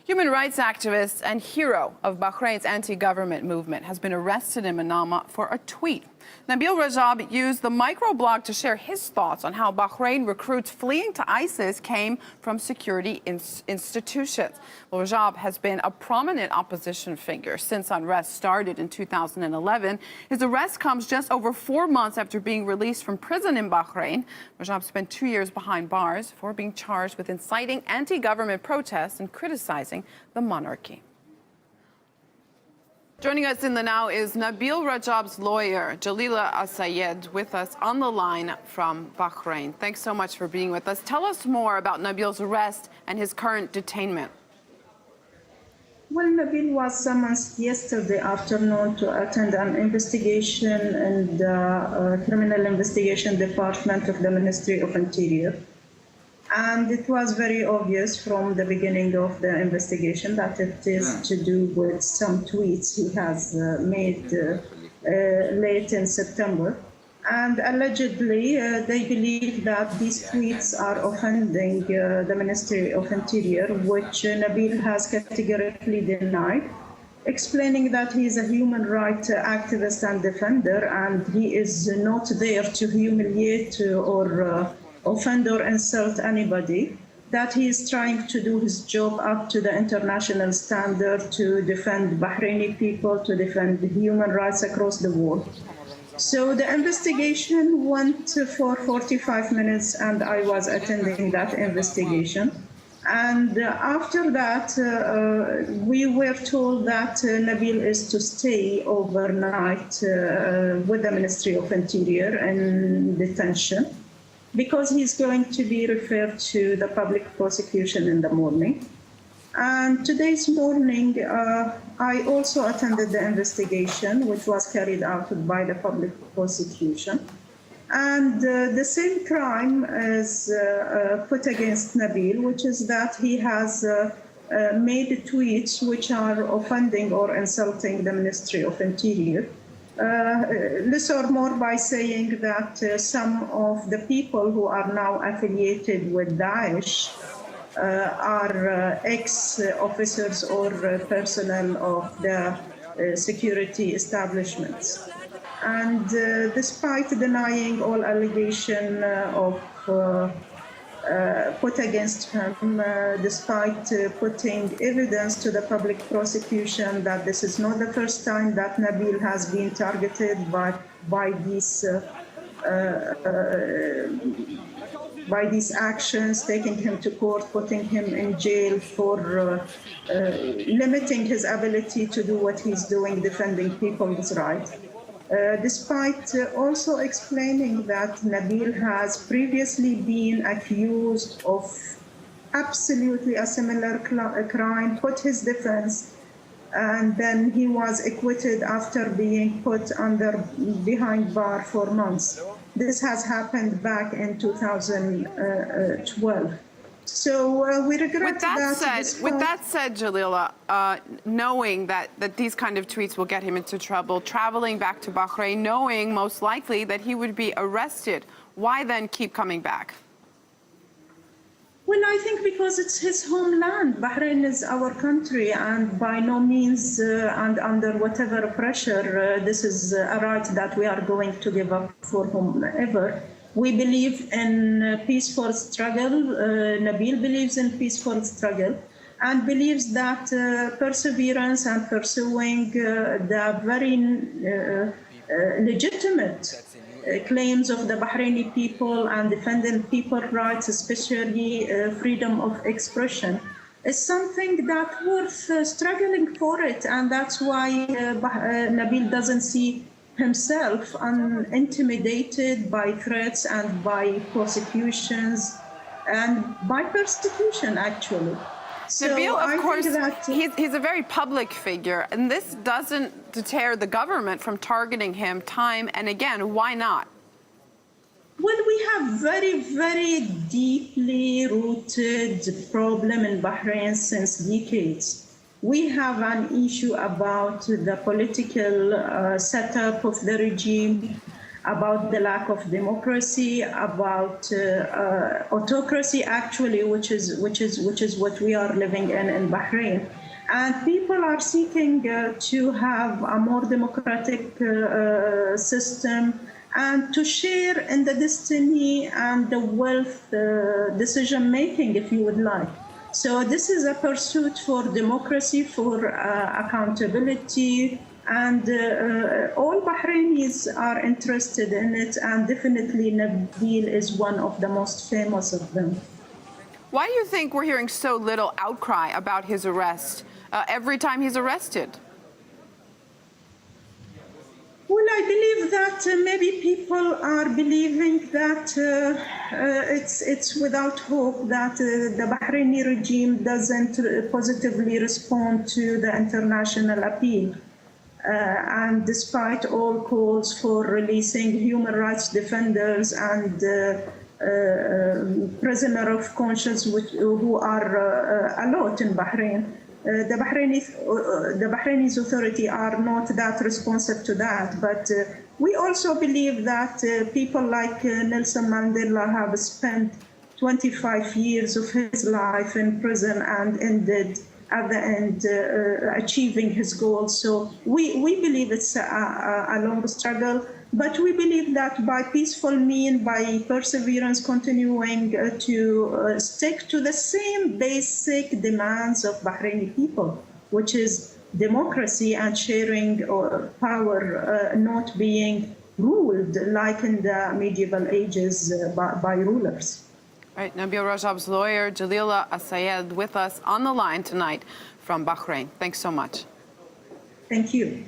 Human rights activist and hero of Bahrain's anti-government movement has been arrested in Manama for a tweet. Nabeel Rajab used the microblog to share his thoughts on how Bahrain recruits fleeing to ISIS came from security institutions. Well, Rajab has been a prominent opposition figure since unrest started in 2011. His arrest comes just over 4 months after being released from prison in Bahrain. Rajab spent 2 years behind bars for being charged with inciting anti-government protests and criticizing the monarchy. Joining us in the now is Nabeel Rajab's lawyer, Jalila Al-Sayed, with us on the line from Bahrain. Thanks so much for being with us. Tell us more about Nabeel's arrest and his current detainment. Well, Nabeel was summoned yesterday afternoon to attend an investigation in the Criminal Investigation Department of the Ministry of Interior. And it was very obvious from the beginning of the investigation that it is to do with some tweets he has made late in September. And allegedly, they believe that these tweets are offending the Ministry of Interior, which Nabeel has categorically denied, explaining that he is a human rights activist and defender, and he is not there to humiliate or offend or insult anybody, that he is trying to do his job up to the international standard to defend Bahraini people, to defend human rights across the world. So the investigation went for 45 minutes, and I was attending that investigation. And after that, we were told that Nabeel is to stay overnight with the Ministry of Interior in detention, because he's going to be referred to the public prosecution in the morning. And today's morning, I also attended the investigation, which was carried out by the public prosecution. And the same crime is put against Nabeel, which is that he has made tweets which are offending or insulting the Ministry of Interior. Less or more by saying that some of the people who are now affiliated with Daesh are ex-officers or personnel of the security establishments. And despite denying all allegation of put against him, despite putting evidence to the public prosecution that this is not the first time that Nabeel has been targeted by these actions, taking him to court, putting him in jail for limiting his ability to do what he's doing, defending people's rights. Despite also explaining that Nabeel has previously been accused of absolutely a similar crime, put his defense, and then he was acquitted after being put behind bar for months. This has happened back in 2012. So we regret with that said, Jalila, knowing that these kind of tweets will get him into trouble, traveling back to Bahrain, knowing most likely that he would be arrested, why then keep coming back? Well, I think because it's his homeland. Bahrain is our country, and by no means and under whatever pressure, this is a right that we are going to give up for whomever. We believe in peaceful struggle. Nabeel believes in peaceful struggle and believes that perseverance and pursuing the very legitimate claims of the Bahraini people and defending people's rights, especially freedom of expression, is something that's worth struggling for it. And that's why Nabeel doesn't see himself intimidated by threats and by prosecutions and by persecution, actually. Nabeel, of course, he's a very public figure, and this doesn't deter the government from targeting him time and again. Why not? Well, we have very, very deeply rooted problem in Bahrain since decades. We have an issue about the political setup of the regime, about the lack of democracy, about autocracy, actually, which is what we are living in Bahrain. And people are seeking to have a more democratic system and to share in the destiny and the wealth decision making, if you would like. So this is a pursuit for democracy, for accountability, and all Bahrainis are interested in it, and definitely Nabeel is one of the most famous of them. Why do you think we're hearing so little outcry about his arrest every time he's arrested? Well, I believe that maybe people are believing that it's without hope that the Bahraini regime doesn't positively respond to the international appeal. And despite all calls for releasing human rights defenders and prisoner of conscience who are a lot in Bahrain, the Bahrainis authority are not that responsive to that. But we also believe that people like Nelson Mandela have spent 25 years of his life in prison and ended at the end achieving his goals. So we believe it's a long struggle, but we believe that by peaceful means, by perseverance, continuing to stick to the same basic demands of Bahraini people, which is democracy and sharing power, not being ruled like in the medieval ages by rulers. All right, Nabeel Rajab's lawyer, Jalila Asayed, with us on the line tonight from Bahrain. Thanks so much. Thank you.